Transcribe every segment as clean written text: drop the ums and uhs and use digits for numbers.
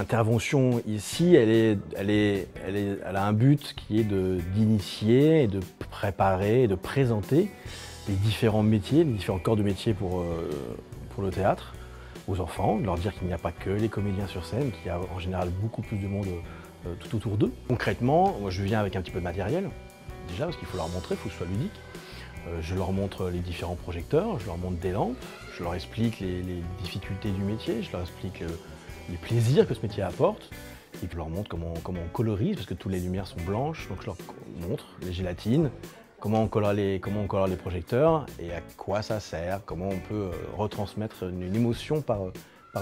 L'intervention ici, elle a un but qui est d'initier et de préparer et de présenter les différents métiers, les différents corps de métier pour le théâtre aux enfants, de leur dire qu'il n'y a pas que les comédiens sur scène, qu'il y a en général beaucoup plus de monde tout autour d'eux. Concrètement, moi je viens avec un petit peu de matériel, déjà parce qu'il faut leur montrer, il faut que ce soit ludique. Je leur montre les différents projecteurs, je leur montre des lampes, je leur explique les difficultés du métier, je leur explique les plaisirs que ce métier apporte. Et puis je leur montre comment on colorise, parce que toutes les lumières sont blanches, donc je leur montre les gélatines, comment on colore les projecteurs et à quoi ça sert, comment on peut retransmettre une émotion par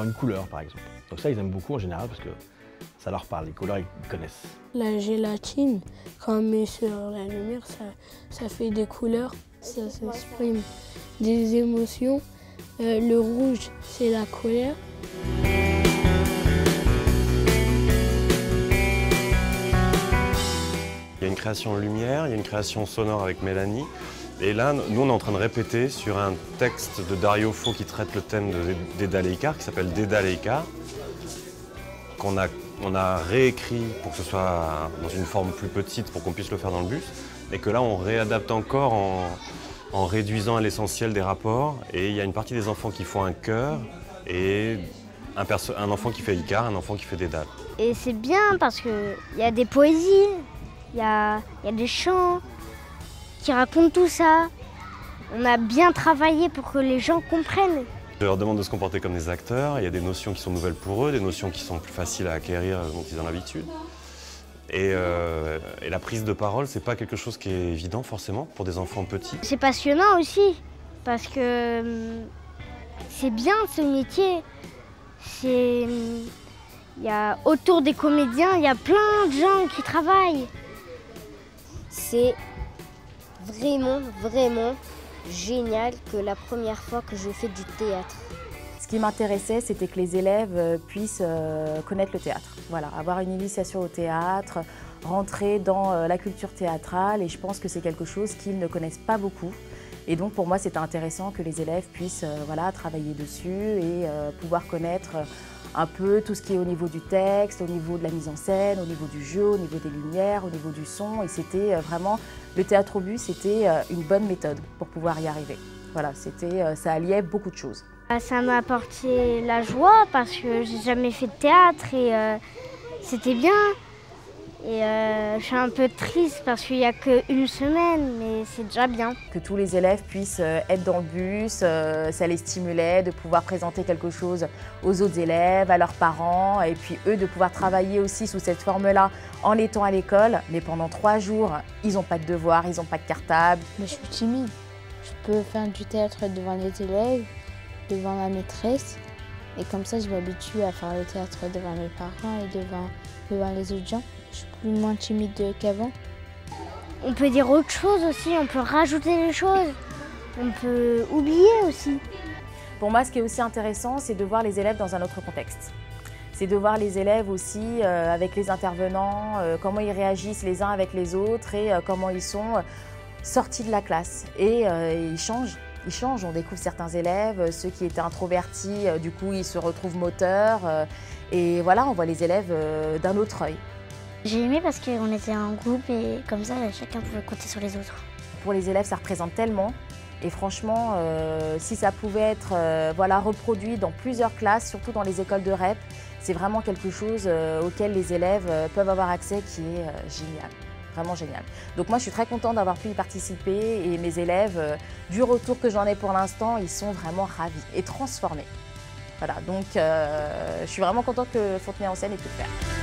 une couleur par exemple. Donc ça ils aiment beaucoup en général parce que ça leur parle, les couleurs ils connaissent. La gélatine, quand on met sur la lumière, ça fait des couleurs, ça s'exprime des émotions. Le rouge c'est la colère. Il y a une création lumière, il y a une création sonore avec Mélanie. Et là, nous, on est en train de répéter sur un texte de Dario Fo qui traite le thème d'Eda Leïkar, qui s'appelle Dédale Leïkar, qu'on a réécrit pour que ce soit dans une forme plus petite, pour qu'on puisse le faire dans le bus, et que là, on réadapte encore en réduisant à l'essentiel des rapports. Et il y a une partie des enfants qui font un chœur, et un enfant qui fait Icare, un enfant qui fait Dédale. Et c'est bien parce qu'il y a des poésies. Il y a des chants qui racontent tout ça. On a bien travaillé pour que les gens comprennent. Je leur demande de se comporter comme des acteurs. Il y a des notions qui sont nouvelles pour eux, des notions qui sont plus faciles à acquérir dont ils ont l'habitude. Et la prise de parole, c'est pas quelque chose qui est évident forcément pour des enfants petits. C'est passionnant aussi parce que c'est bien ce métier. Il y a autour des comédiens, il y a plein de gens qui travaillent. C'est vraiment, vraiment génial que la première fois que je fais du théâtre. Ce qui m'intéressait, c'était que les élèves puissent connaître le théâtre. Voilà, avoir une initiation au théâtre, rentrer dans la culture théâtrale, et je pense que c'est quelque chose qu'ils ne connaissent pas beaucoup. Et donc pour moi, c'était intéressant que les élèves puissent voilà, travailler dessus et pouvoir connaître un peu tout ce qui est au niveau du texte, au niveau de la mise en scène, au niveau du jeu, au niveau des lumières, au niveau du son. Et c'était vraiment, le théâtre au bus, c'était une bonne méthode pour pouvoir y arriver. Voilà, ça alliait beaucoup de choses. Ça m'a apporté la joie parce que j'ai jamais fait de théâtre et c'était bien. Et je suis un peu triste parce qu'il n'y a qu'une semaine, mais c'est déjà bien. Que tous les élèves puissent être dans le bus, ça les stimulait de pouvoir présenter quelque chose aux autres élèves, à leurs parents, et puis eux de pouvoir travailler aussi sous cette forme-là en étant à l'école. Mais pendant 3 jours, ils n'ont pas de devoirs, ils n'ont pas de cartable. Mais je suis timide. Je peux faire du théâtre devant les élèves, devant la maîtresse. Et comme ça, je m'habitue à faire le théâtre devant mes parents et devant les autres gens. Je suis plus moins timide qu'avant. On peut dire autre chose aussi, on peut rajouter des choses, on peut oublier aussi. Pour moi, ce qui est aussi intéressant, c'est de voir les élèves dans un autre contexte. C'est de voir les élèves aussi avec les intervenants, comment ils réagissent les uns avec les autres et comment ils sont sortis de la classe. Et ils changent. Ils changent, on découvre certains élèves, ceux qui étaient introvertis, du coup ils se retrouvent moteurs. Et voilà, on voit les élèves d'un autre œil. J'ai aimé parce qu'on était un groupe et comme ça, chacun pouvait compter sur les autres. Pour les élèves, ça représente tellement. Et franchement, si ça pouvait être voilà, reproduit dans plusieurs classes, surtout dans les écoles de REP, c'est vraiment quelque chose auquel les élèves peuvent avoir accès qui est génial. Vraiment génial. Donc moi, je suis très contente d'avoir pu y participer et mes élèves, du retour que j'en ai pour l'instant, ils sont vraiment ravis et transformés. Voilà, donc je suis vraiment contente que Fontenay-en-Seine ait pu le faire.